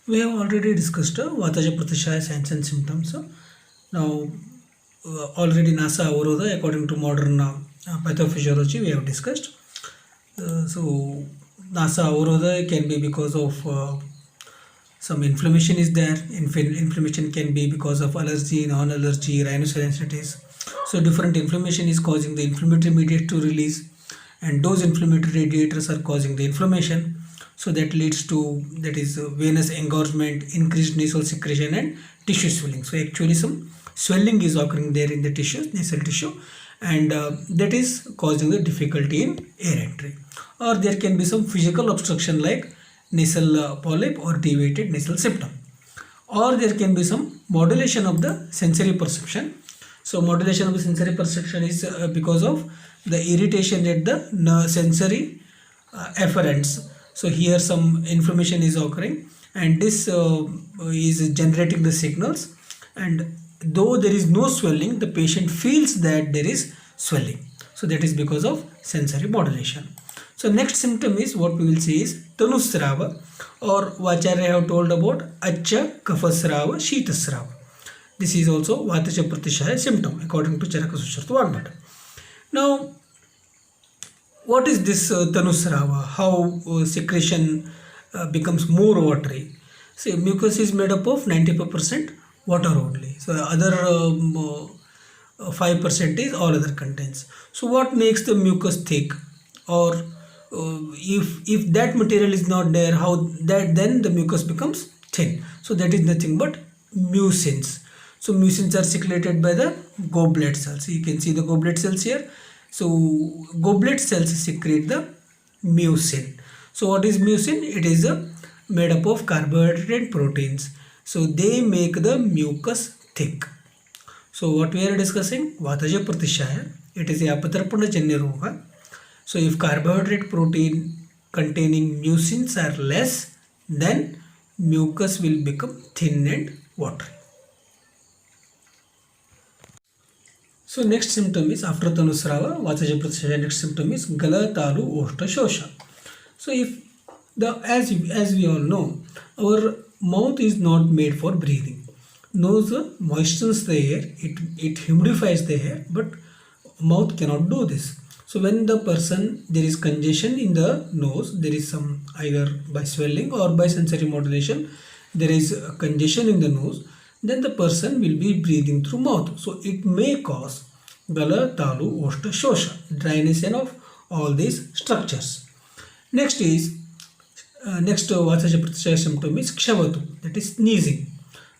We have already discussed Vataja Pratisaya signs and symptoms. Now, already Nasa Avroda, according to modern pathophysiology, we have discussed. So, Nasa Avroda can be because of some inflammation is there. Inflammation can be because of allergy, non-allergy, rhinosinusitis. So, different inflammation is causing the inflammatory mediator to release, and those inflammatory mediators are causing the inflammation. So that leads to that is venous engorgement, increased nasal secretion, and tissue swelling. So actually, some swelling is occurring there in the tissue, nasal tissue, and that is causing the difficulty in air entry. Or there can be some physical obstruction like nasal polyp or deviated nasal septum. Or there can be some modulation of the sensory perception. So modulation of the sensory perception is because of the irritation at the sensory afferents. So here some inflammation is occurring, and this is generating the signals, and though there is no swelling, the patient feels that there is swelling. So that is because of sensory modulation. So next symptom is what we will see is Tanusrava, or Vacharya have told about Acha Kafasrava Sheetasrava. This is also Vataja Pratishaya symptom according to Charaka Sushartha Vagbata. Now, what is this Tanusrava? How secretion becomes more watery? See, mucus is made up of 95% water only. So other 5% is all other contents. So what makes the mucus thick? Or if that material is not there, how that then the mucus becomes thin? So that is nothing but mucins. So mucins are secreted by the goblet cells. You can see the goblet cells here. So goblet cells secrete the mucin. So what is mucin? It is made up of carbohydrate and proteins. So they make the mucus thick. So what we are discussing, Vataja Pratishaya, it is a Apatarpana Janya Roga. So if carbohydrate protein containing mucins are less, then mucus will become thin and watery. So next symptom is after Tanusrava, Vataja Pratisaya, next symptom is Gala Talu Oshta Shosha. So if as we all know, our mouth is not made for breathing. Nose moistens the air, it humidifies the air, but mouth cannot do this. So when the person, there is congestion in the nose, there is some either by swelling or by sensory modulation, there is congestion in the nose, then the person will be breathing through mouth. So it may cause Gala, Talu, Oshta, Shosha, dryness of all these structures. Next is Vataja Pratisaya symptom is Kshavatu, that is sneezing.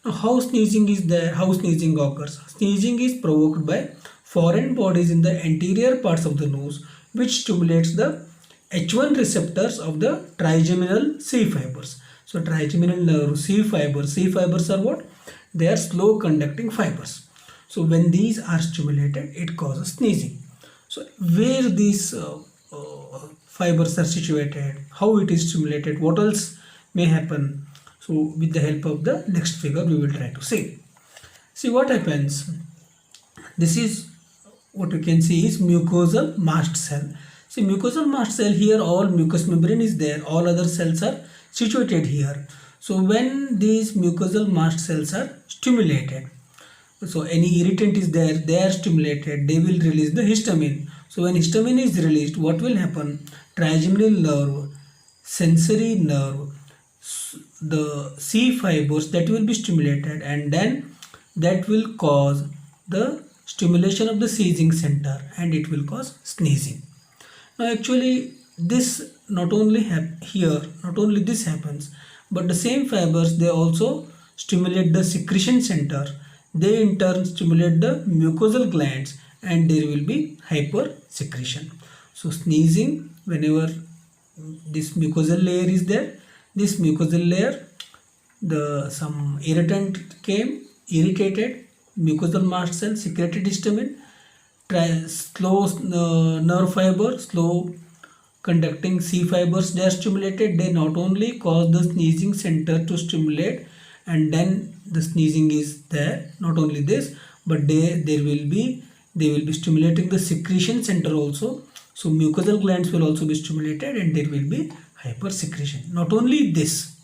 Now how sneezing is there? How sneezing occurs? Sneezing is provoked by foreign bodies in the anterior parts of the nose, which stimulates the H1 receptors of the trigeminal C fibers. So trigeminal nerve C fibers are what? They are slow conducting fibers. So when these are stimulated, it causes sneezing. So where these fibers are situated, how it is stimulated, what else may happen? So with the help of the next figure, we will try to see. See what happens. This is what you can see is mucosal mast cell. See mucosal mast cell, here all mucous membrane is there, all other cells are situated here. So when these mucosal mast cells are stimulated, so any irritant is there, they are stimulated, they will release the histamine. So when histamine is released, what will happen? Trigeminal nerve, sensory nerve, the C fibers, that will be stimulated, and then that will cause the stimulation of the seizing center, and it will cause sneezing. Now actually this not only this happens, but the same fibers, they also stimulate the secretion center. They in turn stimulate the mucosal glands, and there will be hypersecretion. So sneezing, whenever this mucosal layer is there, this mucosal layer, some irritant came, irritated mucosal mast cell, secreted histamine, slow nerve fiber, slow conducting C fibers, they are stimulated. They not only cause the sneezing center to stimulate, and then the sneezing is there, not only this, but they will be stimulating the secretion center also. So mucosal glands will also be stimulated, and there will be hypersecretion. Not only this,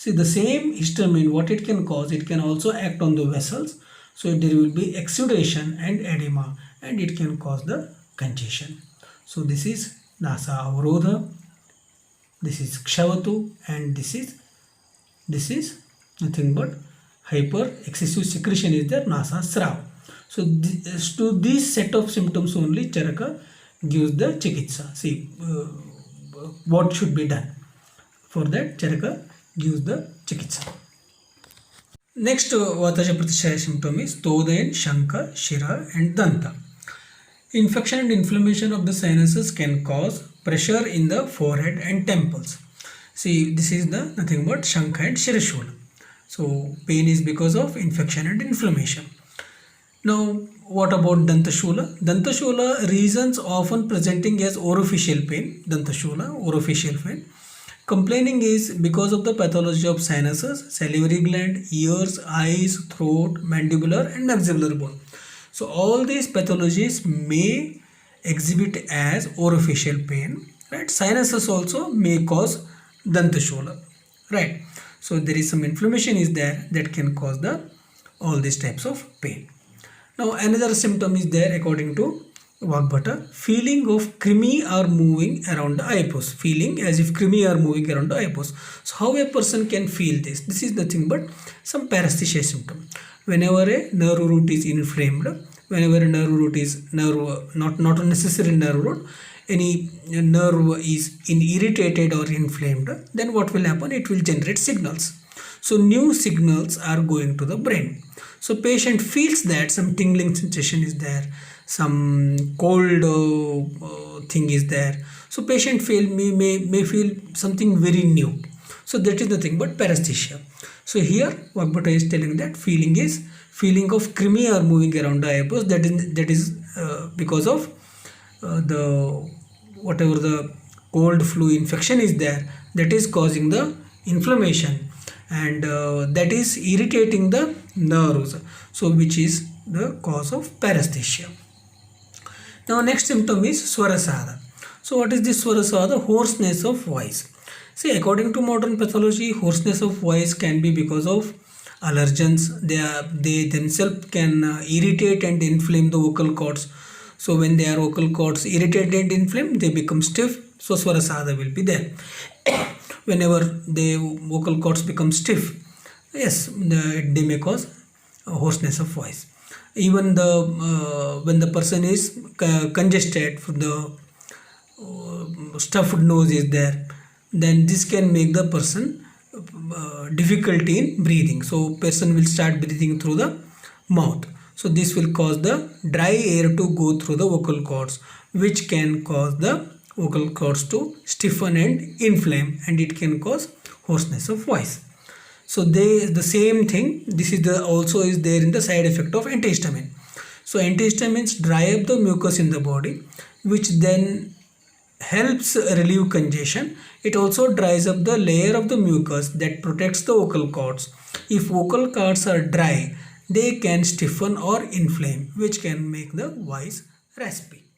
See, the same histamine, what it can cause, it can also act on the vessels. So there will be exudation and edema, and it can cause the congestion. So this is Nasa Avrodha, this is Kshavatu, and this is nothing but hyper excessive secretion is there, Nasa Srav. So to this set of symptoms only Charaka gives the chikitsa. See what should be done. For that Charaka gives the chikitsa. Next Vataja Pratishaya symptom is Todayan, Shanka, Shira and Danta. Infection and inflammation of the sinuses can cause pressure in the forehead and temples. See, this is the nothing but Shanka and Shirashula. So pain is because of infection and inflammation. Now what about Dantashula? Dantashula reasons often presenting as orificial pain. Dantashula, orificial pain. Complaining is because of the pathology of sinuses, salivary gland, ears, eyes, throat, mandibular and maxillary bone. So all these pathologies may exhibit as orificial pain, right? Sinuses also may cause Dantashula, right? So there is some inflammation is there that can cause all these types of pain. Now another symptom is there according to Vagbhata, feeling of creamy are moving around the eyeballs, feeling as if creamy are moving around the eyeballs. So how a person can feel this? This is nothing but some paresthesia symptom. Whenever a nerve root is inflamed, whenever a nerve root is not necessarily nerve root, any nerve is irritated or inflamed, then what will happen? It will generate signals. So new signals are going to the brain. So patient feels that some tingling sensation is there, some cold thing is there. So patient may feel something very new. So that is nothing but paresthesia. So here Vagbhata is telling that feeling of creamy are moving around the eyebrows. That is because of the whatever the cold flu infection is there, that is causing the inflammation, and that is irritating the nerves. So which is the cause of paresthesia. Now next symptom is Swarasada. So what is this Swarasada? Hoarseness of voice. See, according to modern pathology, hoarseness of voice can be because of allergens. They themselves can irritate and inflame the vocal cords. So when their vocal cords irritated and inflamed, they become stiff. So Swarasada will be there. Whenever the vocal cords become stiff, yes, they may cause hoarseness of voice. Even when the person is congested, the stuffed nose is there, then this can make the person difficulty in breathing. So person will start breathing through the mouth. So this will cause the dry air to go through the vocal cords, which can cause the vocal cords to stiffen and inflame, and it can cause hoarseness of voice. So the same thing, this is also is there in the side effect of antihistamine. So antihistamines dry up the mucus in the body, which then helps relieve congestion. It also dries up the layer of the mucus that protects the vocal cords. If vocal cords are dry, they can stiffen or inflame, which can make the voice raspy.